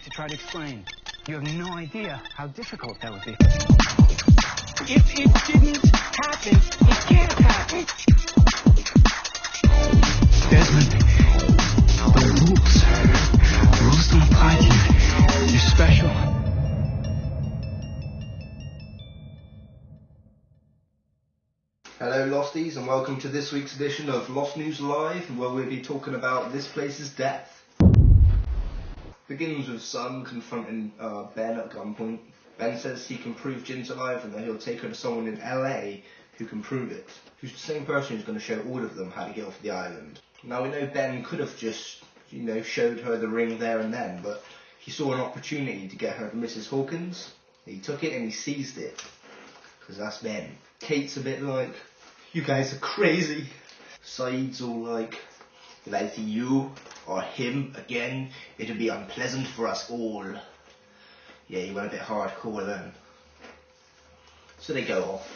to try to explain. You have no idea how difficult that would be. If it didn't happen, it can't happen. Desmond, the rules don't apply to you. You're special. Hello Losties, and welcome to this week's edition of Lost News Live, where we'll be talking about this place's death. Begins with Sun confronting Ben at gunpoint. Ben says he can prove Jin's alive and that he'll take her to someone in LA who can prove it. Who's the same person who's going to show all of them how to get off the island. Now we know Ben could have just, showed her the ring there and then, but he saw an opportunity to get her to Mrs. Hawkins. He took it and he seized it. Because that's Ben. Kate's a bit like, you guys are crazy. Saeed's all like, if I see you or him again, it'll be unpleasant for us all. Yeah, he went a bit hardcore then. So they go off.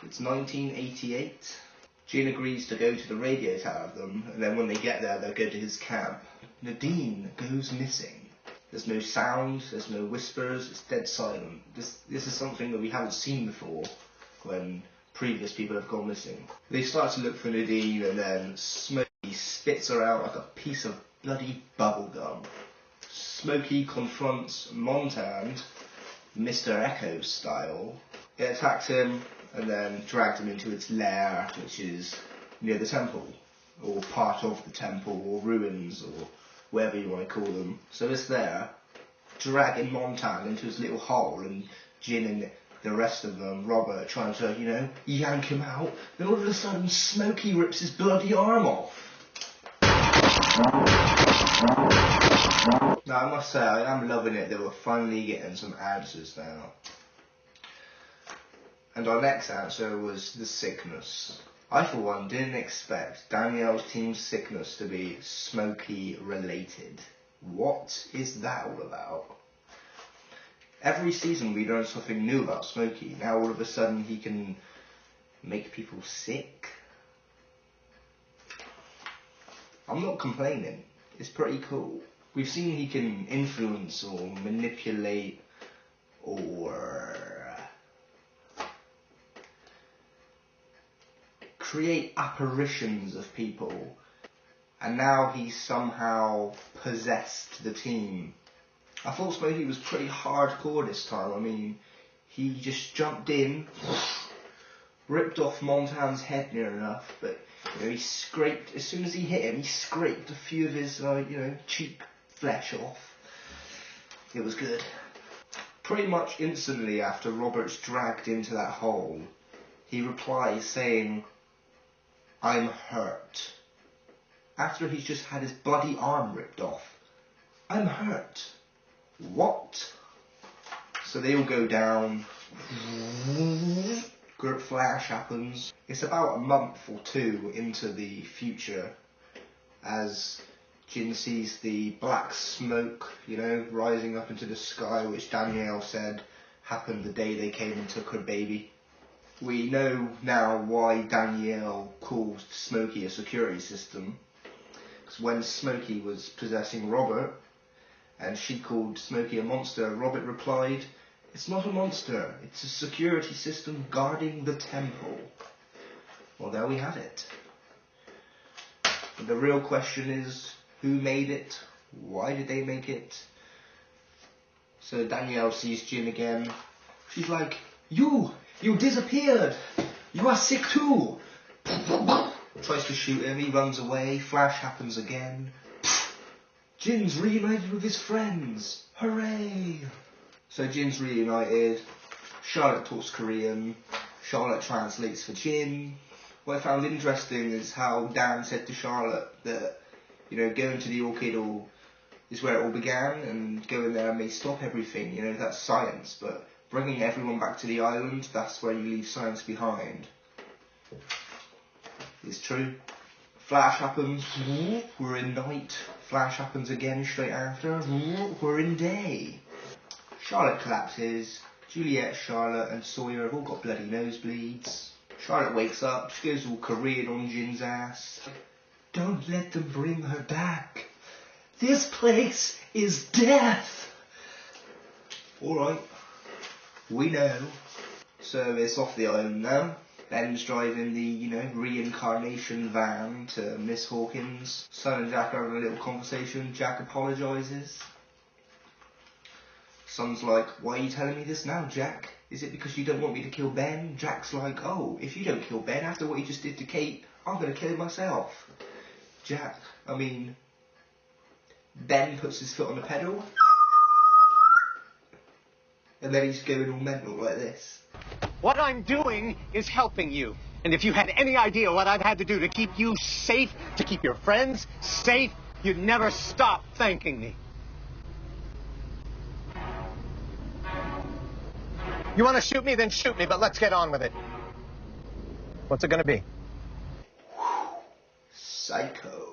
It's 1988. Jin agrees to go to the radio tower with them, and then when they get there, they'll go to his camp. Nadine goes missing. There's no sound, there's no whispers, it's dead silent. This is something that we haven't seen before when previous people have gone missing. They start to look for Nadine, and then Smokey spits her out like a piece of bloody bubblegum. Smokey confronts Montand, Mr. Echo style. It attacks him and then drags him into its lair, which is near the temple, or part of the temple, or ruins, or whatever you want to call them. So it's there, dragging Montand into his little hole, and Jin and the rest of them, Robert, trying to, yank him out. Then all of a sudden, Smokey rips his bloody arm off. Now, I must say, I am loving it that we're finally getting some answers now. And our next answer was the sickness. I, for one, didn't expect Danielle's team's sickness to be Smokey related. What is that all about? Every season we learn something new about Smokey. Now all of a sudden he can make people sick. I'm not complaining. It's pretty cool. We've seen he can influence or manipulate or create apparitions of people, and now he's somehow possessed the team. I thought Smokey was pretty hardcore this time. I mean, he just jumped in, ripped off Montand's head near enough, but he scraped, as soon as he hit him, he scraped a few of his cheek flesh off. It was good. Pretty much instantly after Robert's dragged into that hole, he replies saying, "I'm hurt." After he's just had his bloody arm ripped off. I'm hurt. What? So they all go down. Great flash happens. It's about a month or two into the future as Jin sees the black smoke, rising up into the sky, which Danielle said happened the day they came and took her baby. We know now why Danielle called Smokey a security system. Because when Smokey was possessing Robert, and she called Smokey a monster, Robert replied, "It's not a monster, it's a security system guarding the temple." Well, there we have it. But the real question is, who made it? Why did they make it? So Danielle sees Jin again. She's like, You disappeared! You are sick too! Tries to shoot him, he runs away, flash happens again. Jin's reunited with his friends! Hooray! So Jin's reunited, Charlotte talks Korean, Charlotte translates for Jin. What I found interesting is how Dan said to Charlotte that, going to the orchid is where it all began, and going there may stop everything, that's science, but bringing everyone back to the island, that's where you leave science behind. It's true. Flash happens, we're in night. Flash happens again straight after, we're in day. Charlotte collapses. Juliet, Charlotte and Sawyer have all got bloody nosebleeds. Charlotte wakes up, she goes all Korean on Jin's ass. "Don't let them bring her back. This place is death. Alright, we know. So it's off the island now. Ben's driving the, reincarnation van to Miss Hawkins. Son and Jack are having a little conversation. Jack apologises. Son's like, why are you telling me this now, Jack? Is it because you don't want me to kill Ben? Jack's like, oh, if you don't kill Ben after what you just did to Kate, I'm going to kill him myself. Ben puts his foot on the pedal. And then he's going all mental like this. What I'm doing is helping you. And if you had any idea what I've had to do to keep you safe, to keep your friends safe, you'd never stop thanking me. You want to shoot me, then shoot me, but let's get on with it. What's it going to be? Psycho.